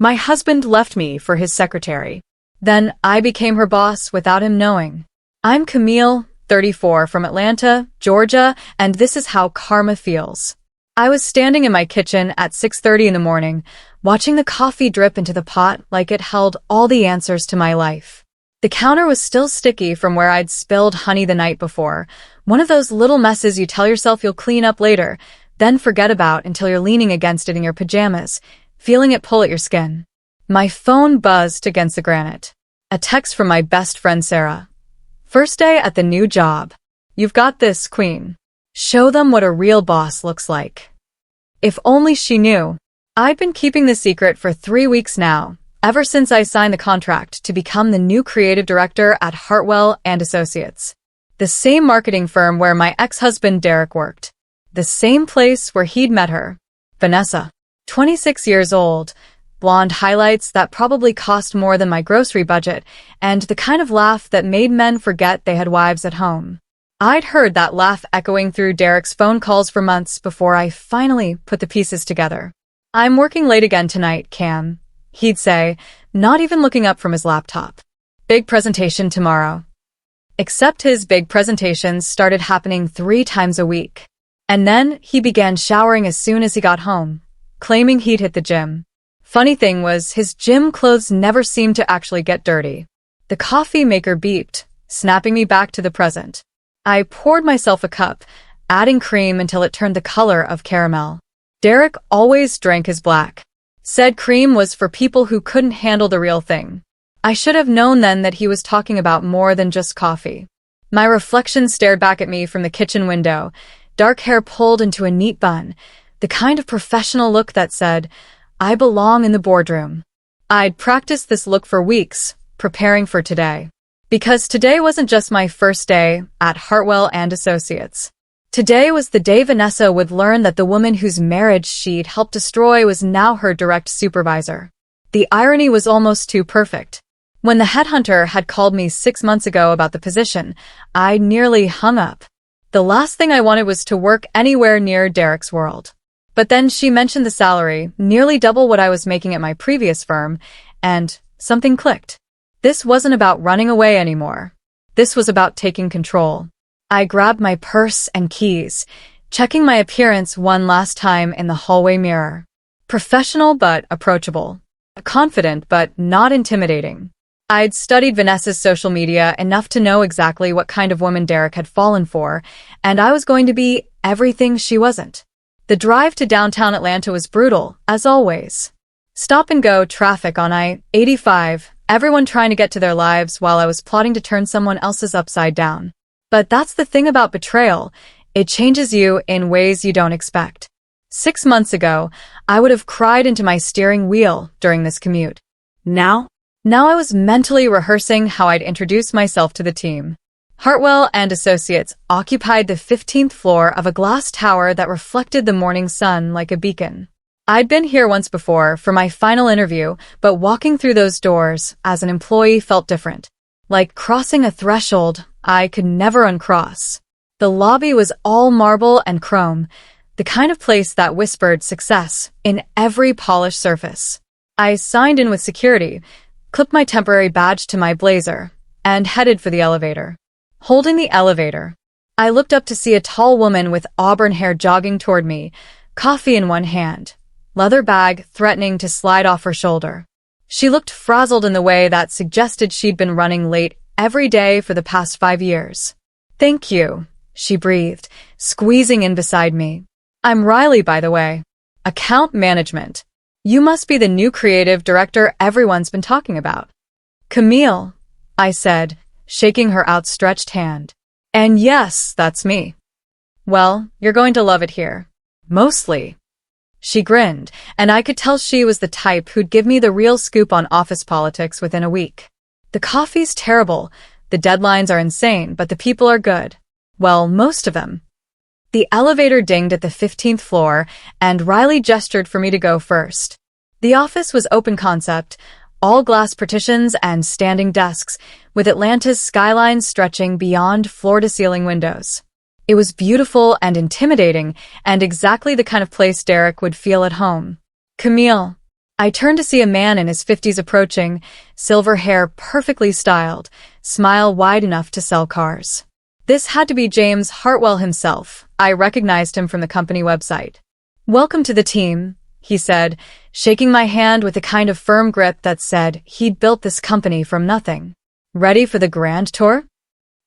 My husband left me for his secretary. Then I became her boss without him knowing. I'm Camille, 34, from Atlanta, Georgia, and this is how karma feels. I was standing in my kitchen at 6:30 in the morning, watching the coffee drip into the pot like it held all the answers to my life. The counter was still sticky from where I'd spilled honey the night before, one of those little messes you tell yourself you'll clean up later, then forget about until you're leaning against it in your pajamas, feeling it pull at your skin. My phone buzzed against the granite. A text from my best friend Sarah. First day at the new job. You've got this, queen. Show them what a real boss looks like. If only she knew. I'd been keeping the secret for 3 weeks now, ever since I signed the contract to become the new creative director at Hartwell & Associates. The same marketing firm where my ex-husband Derek worked. The same place where he'd met her. Vanessa. 26 years old, blonde highlights that probably cost more than my grocery budget, and the kind of laugh that made men forget they had wives at home. I'd heard that laugh echoing through Derek's phone calls for months before I finally put the pieces together. I'm working late again tonight, Cam, he'd say, not even looking up from his laptop. Big presentation tomorrow. Except his big presentations started happening 3 times a week. And then he began showering as soon as he got home, claiming he'd hit the gym. Funny thing was, his gym clothes never seemed to actually get dirty. The coffee maker beeped, snapping me back to the present. I poured myself a cup, adding cream until it turned the color of caramel. Derek always drank his black. Said cream was for people who couldn't handle the real thing. I should have known then that he was talking about more than just coffee. My reflection stared back at me from the kitchen window, dark hair pulled into a neat bun, the kind of professional look that said, I belong in the boardroom. I'd practiced this look for weeks, preparing for today. Because today wasn't just my first day at Hartwell & Associates. Today was the day Vanessa would learn that the woman whose marriage she'd helped destroy was now her direct supervisor. The irony was almost too perfect. When the headhunter had called me 6 months ago about the position, I nearly hung up. The last thing I wanted was to work anywhere near Derek's world. But then she mentioned the salary, nearly double what I was making at my previous firm, and something clicked. This wasn't about running away anymore. This was about taking control. I grabbed my purse and keys, checking my appearance one last time in the hallway mirror. Professional but approachable. Confident but not intimidating. I'd studied Vanessa's social media enough to know exactly what kind of woman Derek had fallen for, and I was going to be everything she wasn't. The drive to downtown Atlanta was brutal, as always. Stop-and-go traffic on I-85, everyone trying to get to their lives while I was plotting to turn someone else's upside down. But that's the thing about betrayal, it changes you in ways you don't expect. 6 months ago, I would have cried into my steering wheel during this commute. Now I was mentally rehearsing how I'd introduce myself to the team. Hartwell & Associates occupied the 15th floor of a glass tower that reflected the morning sun like a beacon. I'd been here once before for my final interview, but walking through those doors as an employee felt different. Like crossing a threshold I could never uncross. The lobby was all marble and chrome, the kind of place that whispered success in every polished surface. I signed in with security, clipped my temporary badge to my blazer, and headed for the elevator. Holding the elevator, I looked up to see a tall woman with auburn hair jogging toward me, coffee in one hand, leather bag threatening to slide off her shoulder. She looked frazzled in the way that suggested she'd been running late every day for the past 5 years. Thank you, she breathed, squeezing in beside me. I'm Riley, by the way. Account management. You must be the new creative director everyone's been talking about. Camille, I said, shaking her outstretched hand. And yes, that's me. Well, you're going to love it here. Mostly. She grinned, and I could tell she was the type who'd give me the real scoop on office politics within a week. The coffee's terrible, the deadlines are insane, but the people are good. Well, most of them. The elevator dinged at the 15th floor, and Riley gestured for me to go first. The office was open concept, all glass partitions and standing desks, with Atlanta's skyline stretching beyond floor-to-ceiling windows. It was beautiful and intimidating, and exactly the kind of place Derek would feel at home. Camille, I turned to see a man in his 50s approaching, silver hair perfectly styled, smile wide enough to sell cars. This had to be James Hartwell himself. I recognized him from the company website. "Welcome to the team," he said, shaking my hand with a kind of firm grip that said he'd built this company from nothing. "Ready for the grand tour?"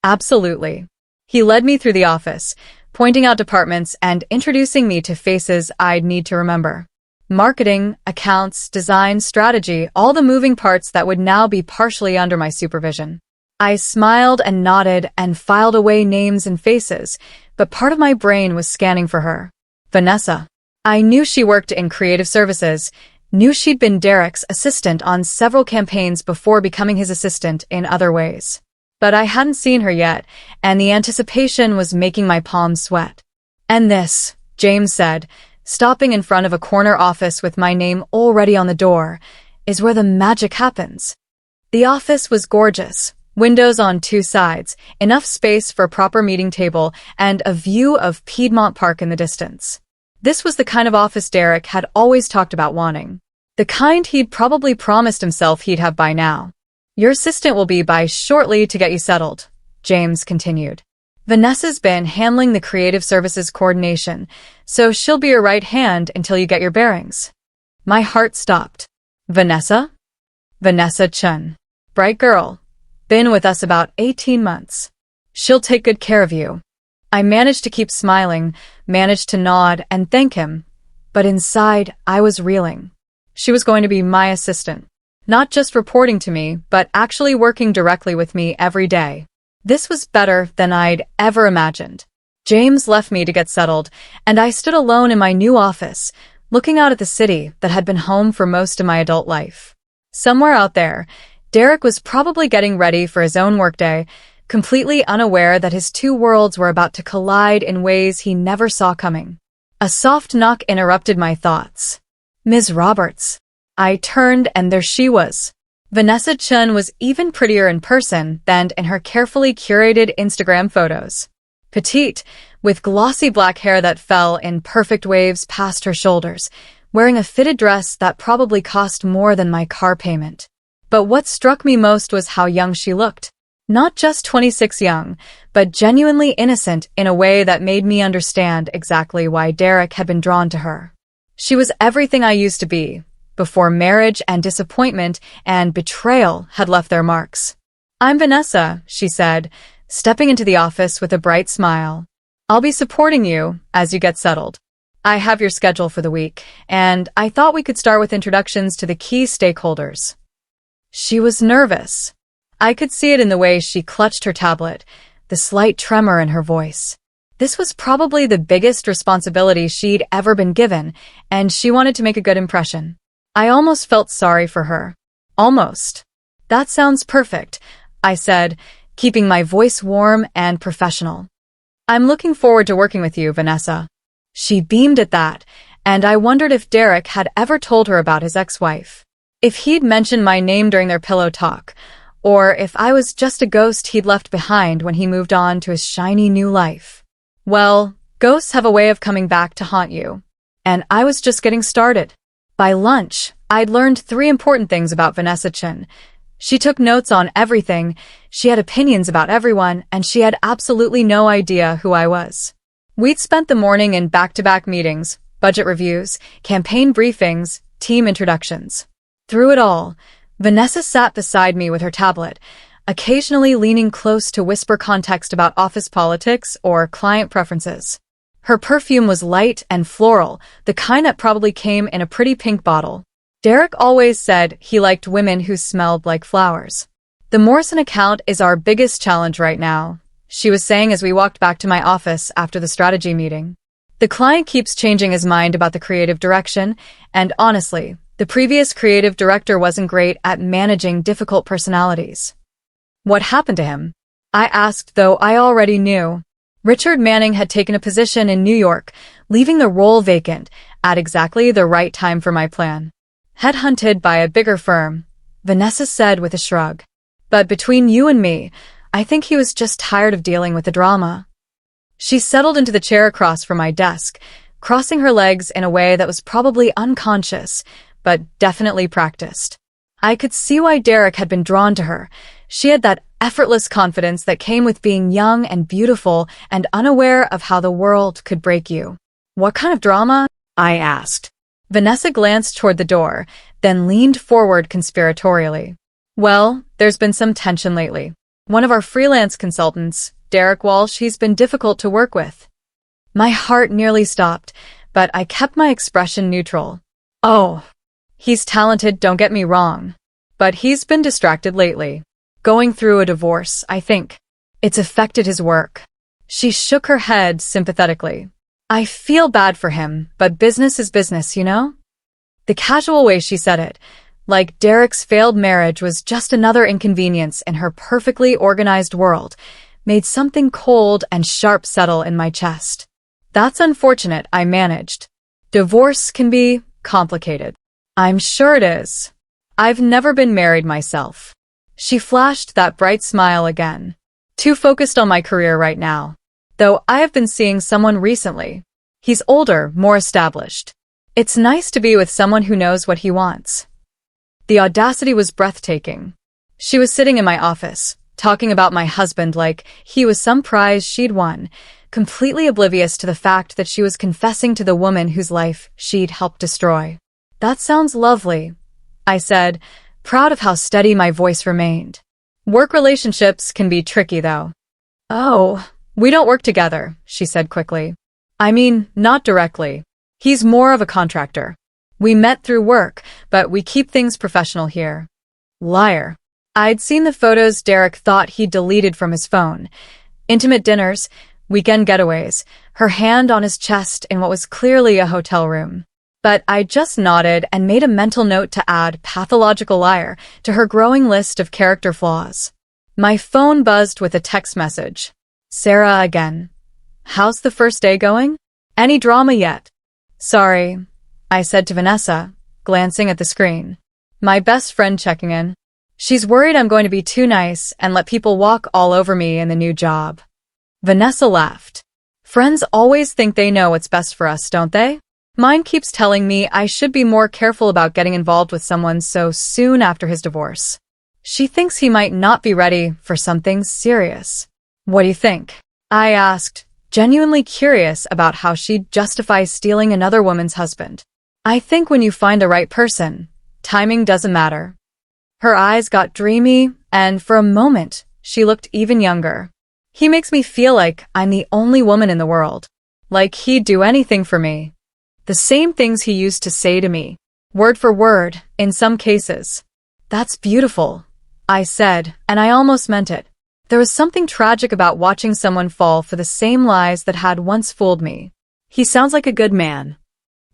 "Absolutely." He led me through the office, pointing out departments and introducing me to faces I'd need to remember. Marketing, accounts, design, strategy, all the moving parts that would now be partially under my supervision. I smiled and nodded and filed away names and faces, but part of my brain was scanning for her. Vanessa. I knew she worked in creative services, knew she'd been Derek's assistant on several campaigns before becoming his assistant in other ways. But I hadn't seen her yet, and the anticipation was making my palms sweat. "And this," James said, stopping in front of a corner office with my name already on the door, "is where the magic happens." The office was gorgeous. Windows on two sides, enough space for a proper meeting table, and a view of Piedmont Park in the distance. This was the kind of office Derek had always talked about wanting. The kind he'd probably promised himself he'd have by now. "Your assistant will be by shortly to get you settled," James continued. "Vanessa's been handling the creative services coordination, so she'll be your right hand until you get your bearings." My heart stopped. Vanessa? Vanessa Chun. Bright girl. Been with us about 18 months. She'll take good care of you. I managed to keep smiling, managed to nod and thank him, but inside I was reeling. She was going to be my assistant. Not just reporting to me, but actually working directly with me every day. This was better than I'd ever imagined. James left me to get settled, and I stood alone in my new office, looking out at the city that had been home for most of my adult life. Somewhere out there, Derek was probably getting ready for his own workday, completely unaware that his two worlds were about to collide in ways he never saw coming. A soft knock interrupted my thoughts. "Ms. Roberts." I turned and there she was. Vanessa Chun was even prettier in person than in her carefully curated Instagram photos. Petite, with glossy black hair that fell in perfect waves past her shoulders, wearing a fitted dress that probably cost more than my car payment. But what struck me most was how young she looked. Not just 26 young, but genuinely innocent in a way that made me understand exactly why Derek had been drawn to her. She was everything I used to be, before marriage and disappointment and betrayal had left their marks. "I'm Vanessa," she said, stepping into the office with a bright smile. "I'll be supporting you as you get settled. I have your schedule for the week, and I thought we could start with introductions to the key stakeholders." She was nervous. I could see it in the way she clutched her tablet, the slight tremor in her voice. This was probably the biggest responsibility she'd ever been given, and she wanted to make a good impression. I almost felt sorry for her. Almost. "That sounds perfect," I said, keeping my voice warm and professional. "I'm looking forward to working with you, Vanessa." She beamed at that, and I wondered if Derek had ever told her about his ex-wife. If he'd mentioned my name during their pillow talk, or if I was just a ghost he'd left behind when he moved on to his shiny new life. Well, ghosts have a way of coming back to haunt you. And I was just getting started. By lunch, I'd learned 3 important things about Vanessa Chun. She took notes on everything, she had opinions about everyone, and she had absolutely no idea who I was. We'd spent the morning in back-to-back meetings, budget reviews, campaign briefings, team introductions. Through it all, Vanessa sat beside me with her tablet, occasionally leaning close to whisper context about office politics or client preferences. Her perfume was light and floral, the kind that probably came in a pretty pink bottle. Derek always said he liked women who smelled like flowers. "The Morrison account is our biggest challenge right now," she was saying as we walked back to my office after the strategy meeting. "The client keeps changing his mind about the creative direction, and honestly, the previous creative director wasn't great at managing difficult personalities." "What happened to him?" I asked, though I already knew. Richard Manning had taken a position in New York, leaving the role vacant at exactly the right time for my plan. "Headhunted by a bigger firm," Vanessa said with a shrug. "But between you and me, I think he was just tired of dealing with the drama." She settled into the chair across from my desk, crossing her legs in a way that was probably unconscious, but definitely practiced. I could see why Derek had been drawn to her. She had that effortless confidence that came with being young and beautiful and unaware of how the world could break you. "What kind of drama?" I asked. Vanessa glanced toward the door, then leaned forward conspiratorially. "Well, there's been some tension lately. One of our freelance consultants, Derek Walsh, he's been difficult to work with." My heart nearly stopped, but I kept my expression neutral. "Oh, he's talented, don't get me wrong. But he's been distracted lately. Going through a divorce, I think. It's affected his work." She shook her head sympathetically. "I feel bad for him, but business is business, you know?" The casual way she said it, like Derek's failed marriage was just another inconvenience in her perfectly organized world, made something cold and sharp settle in my chest. "That's unfortunate," I managed. "Divorce can be complicated." "I'm sure it is. I've never been married myself." She flashed that bright smile again. "Too focused on my career right now. Though I have been seeing someone recently. He's older, more established. It's nice to be with someone who knows what he wants." The audacity was breathtaking. She was sitting in my office, talking about my husband like he was some prize she'd won, completely oblivious to the fact that she was confessing to the woman whose life she'd helped destroy. "That sounds lovely," I said, proud of how steady my voice remained. "Work relationships can be tricky, though." "Oh, we don't work together," she said quickly. "I mean, not directly. He's more of a contractor. We met through work, but we keep things professional here." Liar. I'd seen the photos Derek thought he'd deleted from his phone. Intimate dinners, weekend getaways, her hand on his chest in what was clearly a hotel room. But I just nodded and made a mental note to add pathological liar to her growing list of character flaws. My phone buzzed with a text message. "Sarah again. How's the first day going? Any drama yet?" "Sorry," I said to Vanessa, glancing at the screen. "My best friend checking in. She's worried I'm going to be too nice and let people walk all over me in the new job." Vanessa laughed. "Friends always think they know what's best for us, don't they? Mine keeps telling me I should be more careful about getting involved with someone so soon after his divorce. She thinks he might not be ready for something serious." "What do you think?" I asked, genuinely curious about how she'd justify stealing another woman's husband. "I think when you find the right person, timing doesn't matter." Her eyes got dreamy, and for a moment, she looked even younger. "He makes me feel like I'm the only woman in the world. Like he'd do anything for me. The same things he used to say to me, word for word, in some cases." "That's beautiful," I said, and I almost meant it. There was something tragic about watching someone fall for the same lies that had once fooled me. "He sounds like a good man."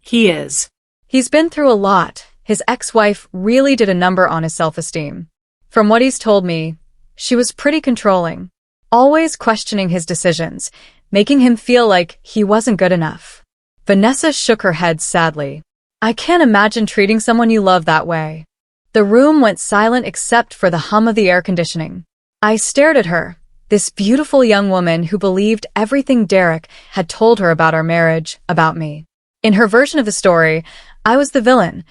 "He is. He's been through a lot. His ex-wife really did a number on his self-esteem. From what he's told me, she was pretty controlling, always questioning his decisions, making him feel like he wasn't good enough." Vanessa shook her head sadly. "I can't imagine treating someone you love that way." The room went silent except for the hum of the air conditioning. I stared at her, this beautiful young woman who believed everything Derek had told her about our marriage, about me. In her version of the story, I was the villain,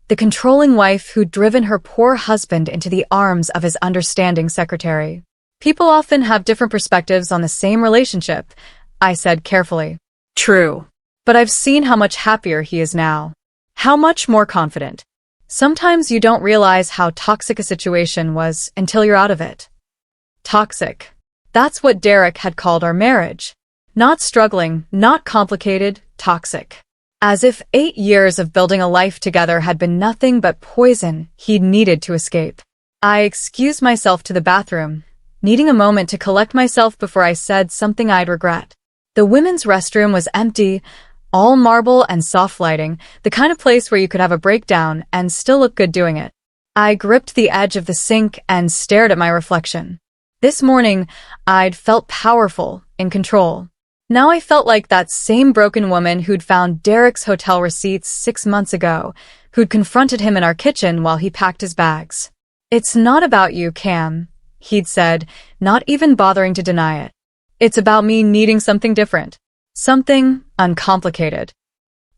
the controlling wife who'd driven her poor husband into the arms of his understanding secretary. "People often have different perspectives on the same relationship," I said carefully. "True. But I've seen how much happier he is now. How much more confident. Sometimes you don't realize how toxic a situation was until you're out of it." Toxic. That's what Derek had called our marriage. Not struggling, not complicated, toxic. As if 8 years of building a life together had been nothing but poison he'd needed to escape. I excused myself to the bathroom, needing a moment to collect myself before I said something I'd regret. The women's restroom was empty, all marble and soft lighting, the kind of place where you could have a breakdown and still look good doing it. I gripped the edge of the sink and stared at my reflection. This morning, I'd felt powerful, in control. Now I felt like that same broken woman who'd found Derek's hotel receipts 6 months ago, who'd confronted him in our kitchen while he packed his bags. "It's not about you, Cam," he'd said, not even bothering to deny it. "It's about me needing something different. Something uncomplicated."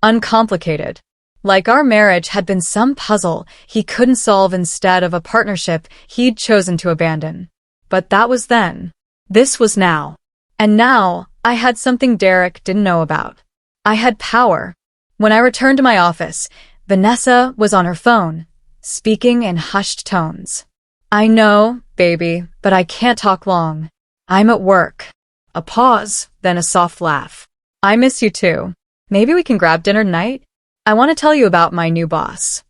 Uncomplicated. Like our marriage had been some puzzle he couldn't solve instead of a partnership he'd chosen to abandon. But that was then. This was now. And now, I had something Derek didn't know about. I had power. When I returned to my office, Vanessa was on her phone, speaking in hushed tones. I know, baby, but I can't talk long. I'm at work. A pause, then a soft laugh. I miss you too. Maybe we can grab dinner tonight? I want to tell you about my new boss.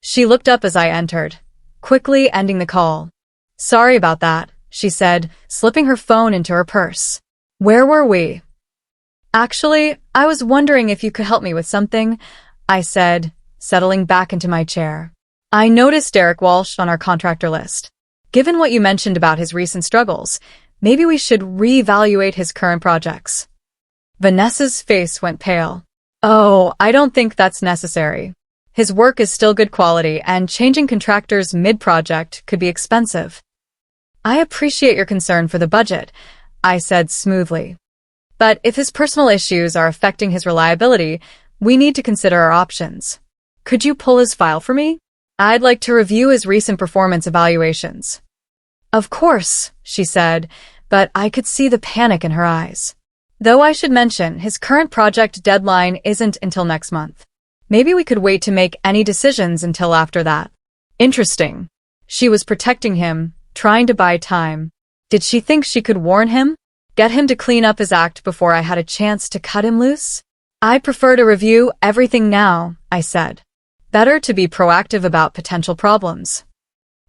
She looked up as I entered, quickly ending the call. Sorry about that, she said, slipping her phone into her purse. Where were we? Actually, I was wondering if you could help me with something, I said, settling back into my chair. I noticed Derek Walsh on our contractor list. Given what you mentioned about his recent struggles, maybe we should reevaluate his current projects. Vanessa's face went pale. Oh, I don't think that's necessary. His work is still good quality, and changing contractors mid-project could be expensive. I appreciate your concern for the budget, I said smoothly. But if his personal issues are affecting his reliability, we need to consider our options. Could you pull his file for me? I'd like to review his recent performance evaluations. Of course, she said, but I could see the panic in her eyes. Though I should mention, his current project deadline isn't until next month. Maybe we could wait to make any decisions until after that. Interesting. She was protecting him, trying to buy time. Did she think she could warn him? Get him to clean up his act before I had a chance to cut him loose? I prefer to review everything now, I said. Better to be proactive about potential problems.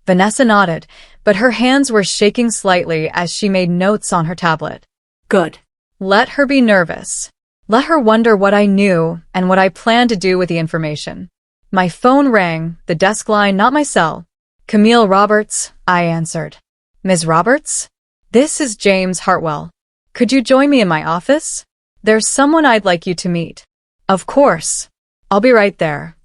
Vanessa nodded, but her hands were shaking slightly as she made notes on her tablet. Good. Let her be nervous. Let her wonder what I knew and what I planned to do with the information. My phone rang, the desk line, not my cell. Camille Roberts, I answered. Ms. Roberts? This is James Hartwell. Could you join me in my office? There's someone I'd like you to meet. Of course. I'll be right there.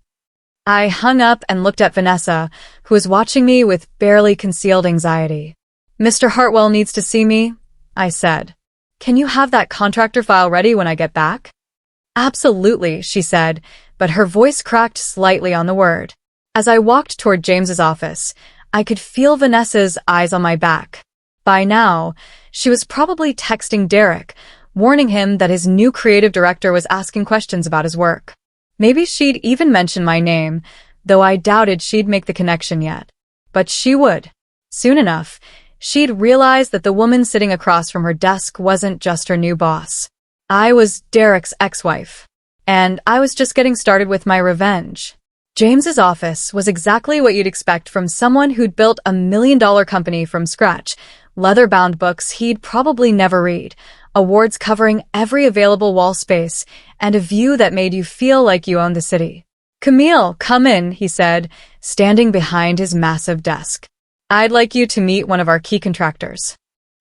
I hung up and looked at Vanessa, who was watching me with barely concealed anxiety. Mr. Hartwell needs to see me, I said. Can you have that contractor file ready when I get back? Absolutely, she said, but her voice cracked slightly on the word. As I walked toward James's office, I could feel Vanessa's eyes on my back. By now, she was probably texting Derek, warning him that his new creative director was asking questions about his work. Maybe she'd even mention my name, though I doubted she'd make the connection yet. But she would. Soon enough, she'd realize that the woman sitting across from her desk wasn't just her new boss. I was Derek's ex-wife. And I was just getting started with my revenge. James's office was exactly what you'd expect from someone who'd built a $1 million company from scratch, leather-bound books he'd probably never read, awards covering every available wall space, and a view that made you feel like you owned the city. Camille, come in, he said, standing behind his massive desk. I'd like you to meet one of our key contractors.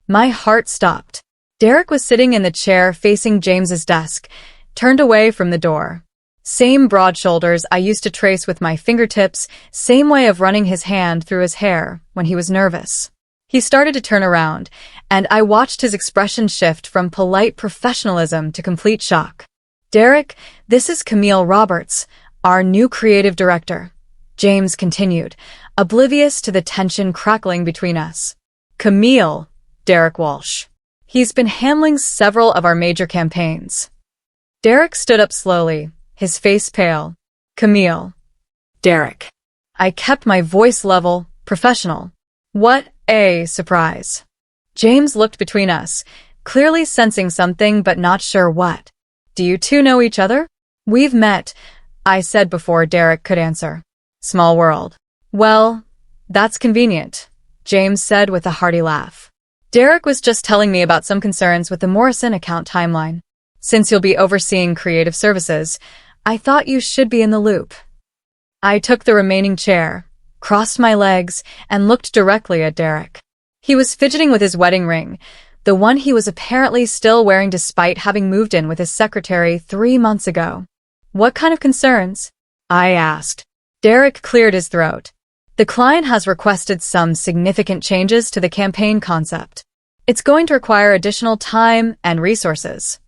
My heart stopped. Derek was sitting in the chair facing James's desk, turned away from the door. Same broad shoulders I used to trace with my fingertips, same way of running his hand through his hair when he was nervous. He started to turn around, and I watched his expression shift from polite professionalism to complete shock. Derek, this is Camille Roberts, our new creative director. James continued, oblivious to the tension crackling between us. Camille, Derek Walsh. He's been handling several of our major campaigns. Derek stood up slowly, his face pale. Camille. Derek. I kept my voice level, professional. What a surprise. James looked between us, clearly sensing something but not sure what. Do you two know each other? We've met, I said before Derek could answer. Small world. Well, that's convenient, James said with a hearty laugh. Derek was just telling me about some concerns with the Morrison account timeline. Since you'll be overseeing creative services, I thought you should be in the loop. I took the remaining chair, crossed my legs, and looked directly at Derek. He was fidgeting with his wedding ring, the one he was apparently still wearing despite having moved in with his secretary 3 months ago. What kind of concerns? I asked. Derek cleared his throat. The client has requested some significant changes to the campaign concept. It's going to require additional time and resources.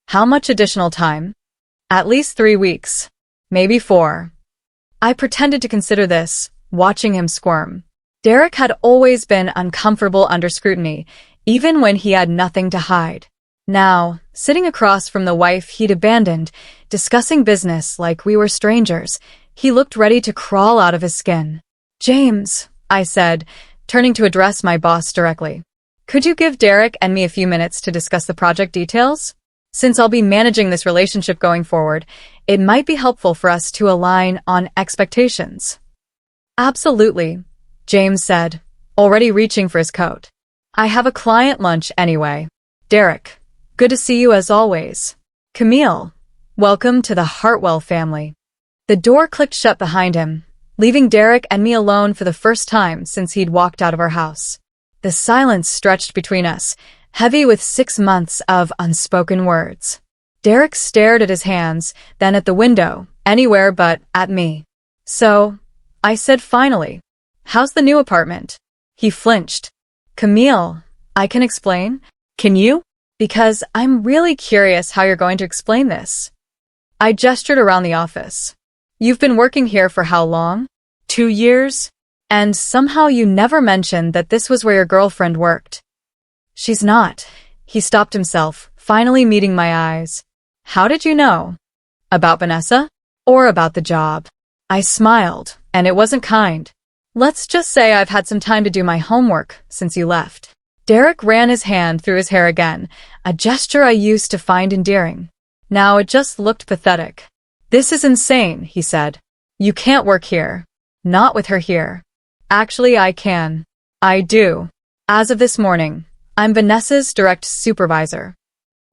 How much additional time? At least 3 weeks. maybe 4. I pretended to consider this, watching him squirm. Derek had always been uncomfortable under scrutiny, even when he had nothing to hide. Now, sitting across from the wife he'd abandoned, discussing business like we were strangers, he looked ready to crawl out of his skin. "James," I said, turning to address my boss directly. "Could you give Derek and me a few minutes to discuss the project details? Since I'll be managing this relationship going forward, it might be helpful for us to align on expectations." "Absolutely," James said, already reaching for his coat. "I have a client lunch anyway. Derek, good to see you as always. Camille, welcome to the Hartwell family." The door clicked shut behind him, leaving Derek and me alone for the first time since he'd walked out of our house. The silence stretched between us, heavy with 6 months of unspoken words. Derek stared at his hands, then at the window, anywhere but at me. "So," I said finally, "how's the new apartment?" He flinched. "Camille, I can explain. Can you? Because I'm really curious how you're going to explain this." I gestured around the office. "You've been working here for how long? 2 years? And somehow you never mentioned that this was where your girlfriend worked." "She's not." He stopped himself, finally meeting my eyes. "How did you know? About Vanessa? Or about the job?" I smiled, and it wasn't kind. "Let's just say I've had some time to do my homework since you left." Derek ran his hand through his hair again, a gesture I used to find endearing. Now it just looked pathetic. "This is insane," he said. "You can't work here. Not with her here." "Actually, I can. I do. As of this morning, I'm Vanessa's direct supervisor."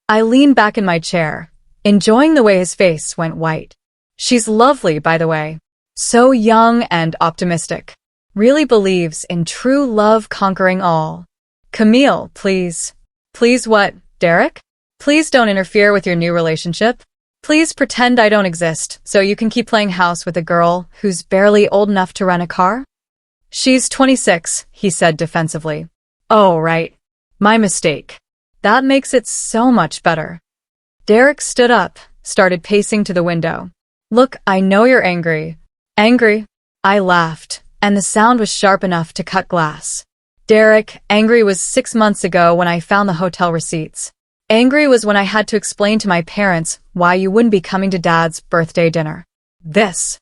I leaned back in my chair, enjoying the way his face went white. "She's lovely, by the way. So young and optimistic. Really believes in true love conquering all." "Camille, please." "Please what, Derek? Please don't interfere with your new relationship. Please pretend I don't exist so you can keep playing house with a girl who's barely old enough to rent a car?" "She's 26, he said defensively. "Oh, right. My mistake. That makes it so much better." Derek stood up, started pacing to the window. "Look, I know you're angry." "Angry?" I laughed, and the sound was sharp enough to cut glass. "Derek, angry was 6 months ago when I found the hotel receipts. Angry was when I had to explain to my parents why you wouldn't be coming to Dad's birthday dinner. This."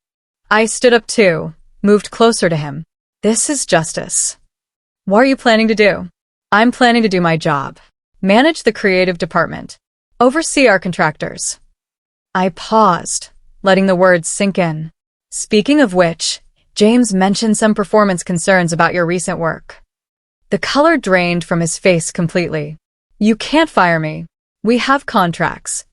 I stood up too, moved closer to him. "This is justice." "What are you planning to do?" "I'm planning to do my job. Manage the creative department. Oversee our contractors." I paused, letting the words sink in. "Speaking of which, James mentioned some performance concerns about your recent work." The color drained from his face completely. "You can't fire me. We have contracts."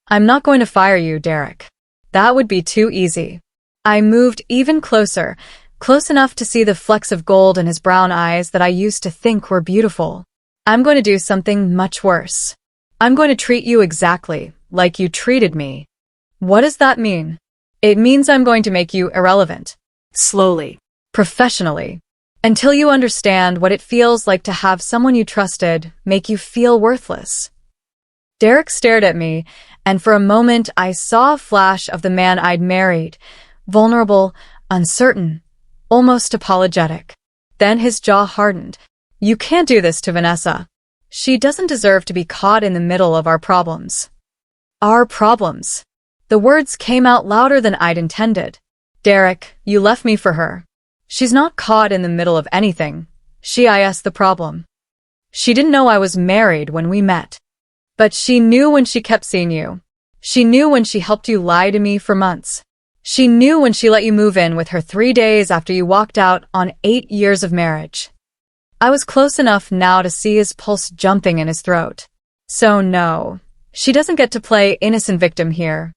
"I'm not going to fire you, Derek. That would be too easy." I moved even closer, close enough to see the flecks of gold in his brown eyes that I used to think were beautiful. "I'm going to do something much worse. I'm going to treat you exactly like you treated me." "What does that mean?" "It means I'm going to make you irrelevant. Slowly. Professionally. Until you understand what it feels like to have someone you trusted make you feel worthless." Derek stared at me, and for a moment I saw a flash of the man I'd married, vulnerable, uncertain, almost apologetic. Then his jaw hardened. "You can't do this to Vanessa. She doesn't deserve to be caught in the middle of our problems." "Our problems." The words came out louder than I'd intended. "Derek, you left me for her. She's not caught in the middle of anything. She is the problem. She didn't know I was married when we met. But she knew when she kept seeing you. She knew when she helped you lie to me for months. She knew when she let you move in with her 3 days after you walked out on 8 years of marriage." I was close enough now to see his pulse jumping in his throat. "So no, she doesn't get to play innocent victim here."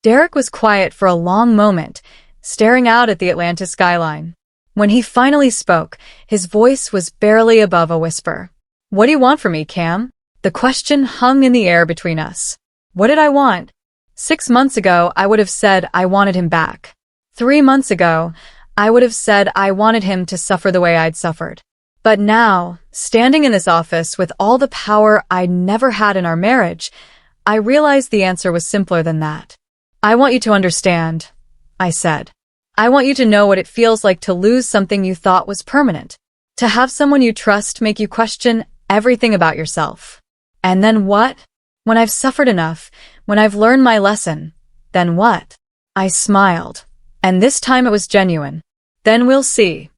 Derek was quiet for a long moment, staring out at the Atlanta skyline. When he finally spoke, his voice was barely above a whisper. "What do you want from me, Cam?" The question hung in the air between us. What did I want? 6 months ago, I would have said I wanted him back. 3 months ago, I would have said I wanted him to suffer the way I'd suffered. But now, standing in this office with all the power I'd never had in our marriage, I realized the answer was simpler than that. "I want you to understand, I said. I want you to know what it feels like to lose something you thought was permanent. To have someone you trust make you question everything about yourself. And then what? When I've suffered enough, when I've learned my lesson, then what? I smiled. And this time it was genuine. Then we'll see.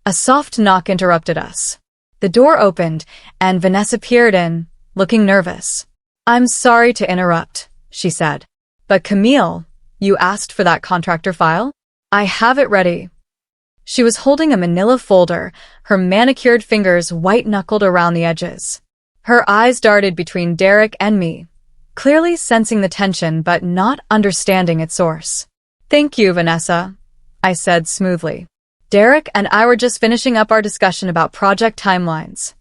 A soft knock interrupted us. The door opened, and Vanessa peered in, looking nervous. I'm sorry to interrupt, she said. But Camille, you asked for that contractor file? I have it ready. She was holding a manila folder, her manicured fingers white-knuckled around the edges. Her eyes darted between Derek and me, clearly sensing the tension but not understanding its source. Thank you, Vanessa, I said smoothly. Derek and I were just finishing up our discussion about project timelines.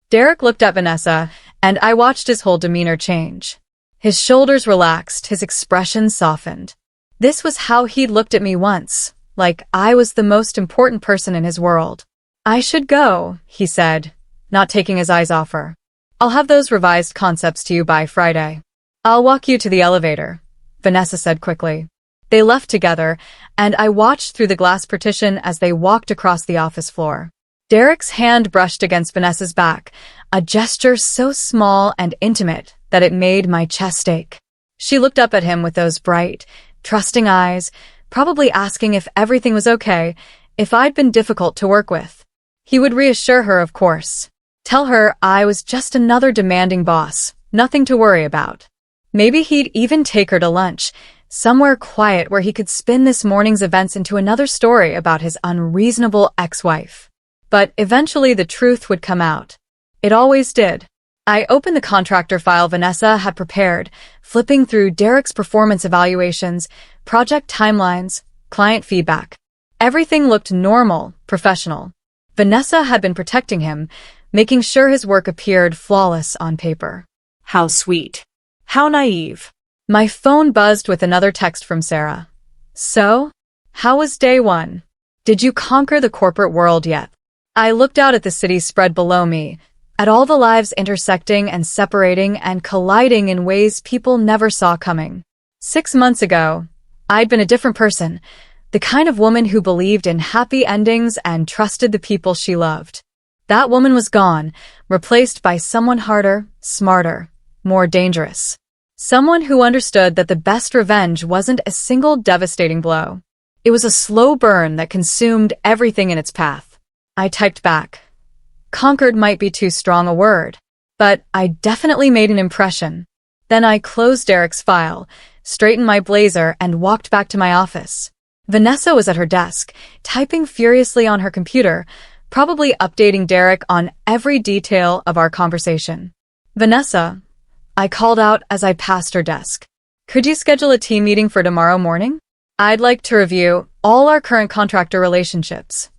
Derek looked at Vanessa, and I watched his whole demeanor change. His shoulders relaxed, his expression softened. This was how he'd looked at me once, like I was the most important person in his world. I should go, he said, not taking his eyes off her. I'll have those revised concepts to you by Friday. I'll walk you to the elevator, Vanessa said quickly. They left together, and I watched through the glass partition as they walked across the office floor. Derek's hand brushed against Vanessa's back, a gesture so small and intimate that it made my chest ache. She looked up at him with those bright, trusting eyes, probably asking if everything was okay, if I'd been difficult to work with. He would reassure her, of course. Tell her I was just another demanding boss, nothing to worry about. Maybe he'd even take her to lunch, somewhere quiet where he could spin this morning's events into another story about his unreasonable ex-wife. But eventually the truth would come out. It always did. I opened the contractor file Vanessa had prepared, flipping through Derek's performance evaluations, project timelines, client feedback. Everything looked normal, professional. Vanessa had been protecting him, making sure his work appeared flawless on paper. How sweet. How naive. My phone buzzed with another text from Sarah. So, how was day one? Did you conquer the corporate world yet? I looked out at the city spread below me, at all the lives intersecting and separating and colliding in ways people never saw coming. 6 months ago, I'd been a different person, the kind of woman who believed in happy endings and trusted the people she loved. That woman was gone, replaced by someone harder, smarter, more dangerous. Someone who understood that the best revenge wasn't a single devastating blow. It was a slow burn that consumed everything in its path. I typed back. Conquered might be too strong a word, but I definitely made an impression. Then I closed Derek's file, straightened my blazer, and walked back to my office. Vanessa was at her desk, typing furiously on her computer, probably updating Derek on every detail of our conversation. Vanessa, I called out as I passed her desk. Could you schedule a team meeting for tomorrow morning? I'd like to review all our current contractor relationships.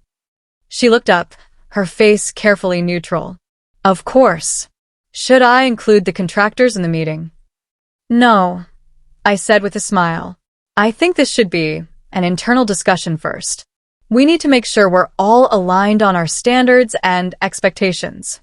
She looked up, her face carefully neutral. Of course. Should I include the contractors in the meeting? No, I said with a smile. I think this should be an internal discussion first. We need to make sure we're all aligned on our standards and expectations.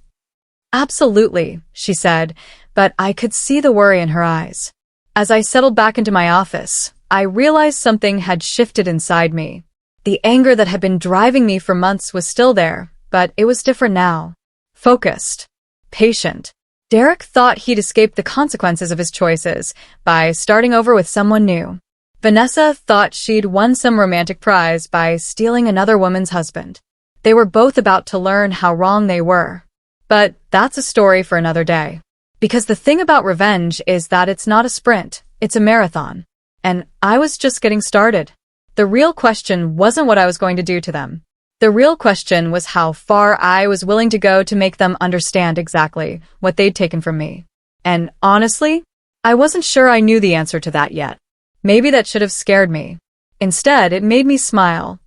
Absolutely, she said, but I could see the worry in her eyes. As I settled back into my office, I realized something had shifted inside me. The anger that had been driving me for months was still there, but it was different now. Focused. Patient. Derek thought he'd escaped the consequences of his choices by starting over with someone new. Vanessa thought she'd won some romantic prize by stealing another woman's husband. They were both about to learn how wrong they were. But that's a story for another day. Because the thing about revenge is that it's not a sprint, it's a marathon. And I was just getting started. The real question wasn't what I was going to do to them. The real question was how far I was willing to go to make them understand exactly what they'd taken from me. And honestly, I wasn't sure I knew the answer to that yet. Maybe that should have scared me. Instead, it made me smile,